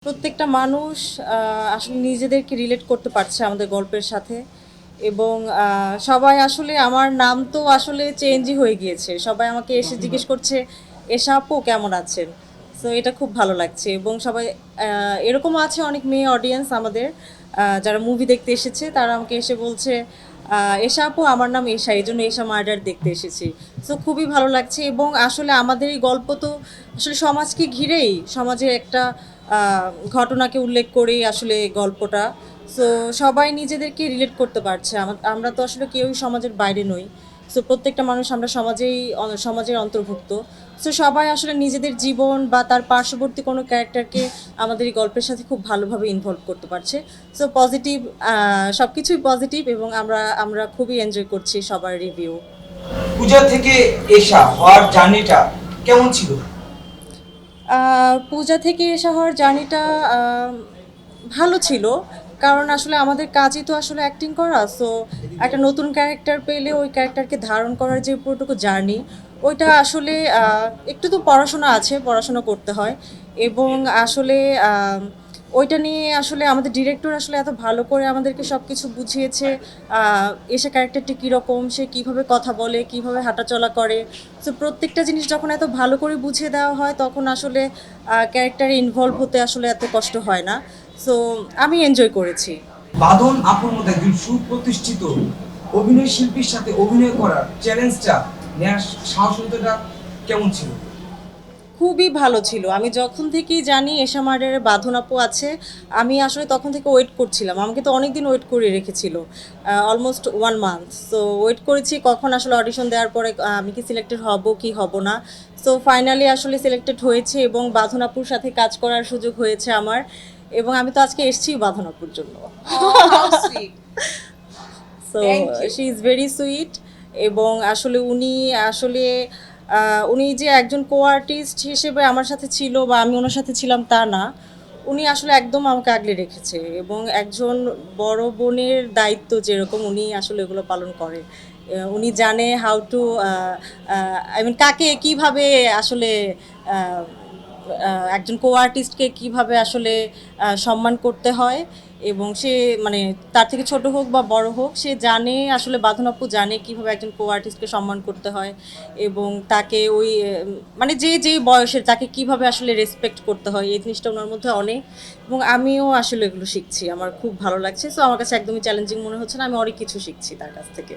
প্রত্যেকটা মানুষ আসলে নিজেদেরকে রিলেট করতে পারছে আমাদের গল্পের সাথে এবং সবাই আসলে আমার নাম তো আসলে চেঞ্জই হয়ে গিয়েছে। সবাই আমাকে এসে জিজ্ঞেস করছে, "এশা আপু কেমন আছেন?" সো এটা খুব ভালো লাগছে এবং সবাই এরকমও আছে অনেক মেয়ে অডিয়েন্স আমাদের যারা মুভি দেখতে এসেছে তারা আমাকে এসে বলছে, "এশা আপু আমার নাম এশা, এজন্য এশা মার্ডার দেখতে এসেছি।" সো খুবই ভালো লাগছে এবং আসলে আমাদের এই গল্প তো আসলে সমাজকে ঘিরেই, সমাজের একটা ঘটনাকে উল্লেখ করেই আসলে গল্পটা। সো সবাই নিজেদেরকে রিলেট করতে পারছে। আমরা তো আসলে কেউই সমাজের বাইরে নই। সো প্রত্যেকটা মানুষ আমরা সমাজের অন্তর্ভুক্ত। সো সবাই আসলে নিজেদের জীবন বা তার পার্শ্ববর্তী কোনো ক্যারেক্টারকে আমাদের এই গল্পের সাথে খুব ভালোভাবে ইনভলভ করতে পারছে। সো পজিটিভ, সব কিছুই পজিটিভ এবং আমরা আমরা খুবই এনজয় করছি সবার রিভিউ। পূজা থেকে এশা হওয়ার জার্নিটা কেমন ছিল? পূজা থেকে এসে হওয়ার জার্নিটা ভালো ছিল। কারণ আসলে আমাদের কাজই তো আসলে অ্যাক্টিং করা। সো একটা নতুন ক্যারেক্টার পেলে ওই ক্যারেক্টারকে ধারণ করার যে পুরোটুকু জার্নি, ওইটা আসলে একটু তো পড়াশোনা আছে, পড়াশোনা করতে হয় এবং আসলে ওইটা নিয়ে আসলে আমাদের ডিরেক্টর আসলে এত ভালো করে আমাদেরকে সব কিছু বুঝিয়েছে। এসে ক্যারেক্টারটি কীরকম, সে কীভাবে কথা বলে, কীভাবে হাঁটাচলা করে। সো প্রত্যেকটা জিনিস যখন এত ভালো করে বুঝিয়ে দেওয়া হয় তখন আসলে ক্যারেক্টারে ইনভলভ হতে আসলে এত কষ্ট হয় না। সো আমি এনজয় করেছি। বাঁধন আপুর মতো একজন সুপ্রতিষ্ঠিত অভিনয় শিল্পীর সাথে অভিনয় করার চ্যালেঞ্জটা নেওয়ার সাহসিকতাটা কেমন ছিল? খুবই ভালো ছিল। আমি যখন থেকেই জানি এশা মার্ডারের বাঁধন আপু আছে, আমি আসলে তখন থেকে ওয়েট করছিলাম। আমাকে তো অনেকদিন ওয়েট করিয়ে রেখেছিল। Almost 1 month. সো ওয়েট করেছি কখন আসলে অডিশন দেওয়ার পরে আমি কি সিলেক্টেড হব কি হব না। সো ফাইনালি আসলে সিলেক্টেড হয়েছি এবং বাঁধন আপুর সাথে কাজ করার সুযোগ হয়েছে আমার। এবং আমি তো আজকে এসেছি বাঁধন আপুর জন্য। So she is very sweet এবং আসলে উনি যে একজন কো আর্টিস্ট হিসেবে আমার সাথে ছিল বা আমি ওনার সাথে ছিলাম তা না। উনি আসলে একদম আমাকে আগলে রেখেছে এবং একজন বড় বোনের দায়িত্ব যেরকম উনি আসলে এগুলো পালন করে। উনি জানে হাউ টু আই মিন কাকে কিভাবে আসলে আহ, একজন কো আর্টিস্টকে কীভাবে আসলে সম্মান করতে হয় এবং সে মানে তার থেকে ছোট হোক বা বড় হোক সে জানে আসলে বাঁধন আপু জানে কীভাবে একজন কো আর্টিস্টকে সম্মান করতে হয় এবং তাকে ওই মানে যে বয়সের তাকে কিভাবে আসলে রেসপেক্ট করতে হয় এই জিনিসটা ওনার মধ্যে অনেক এবং আমিও আসলে এগুলো শিখছি। আমার খুব ভালো লাগছে। সো আমার কাছে একদমই চ্যালেঞ্জিং মনে হচ্ছে না। আমি অনেক কিছু শিখছি তার কাছ থেকে।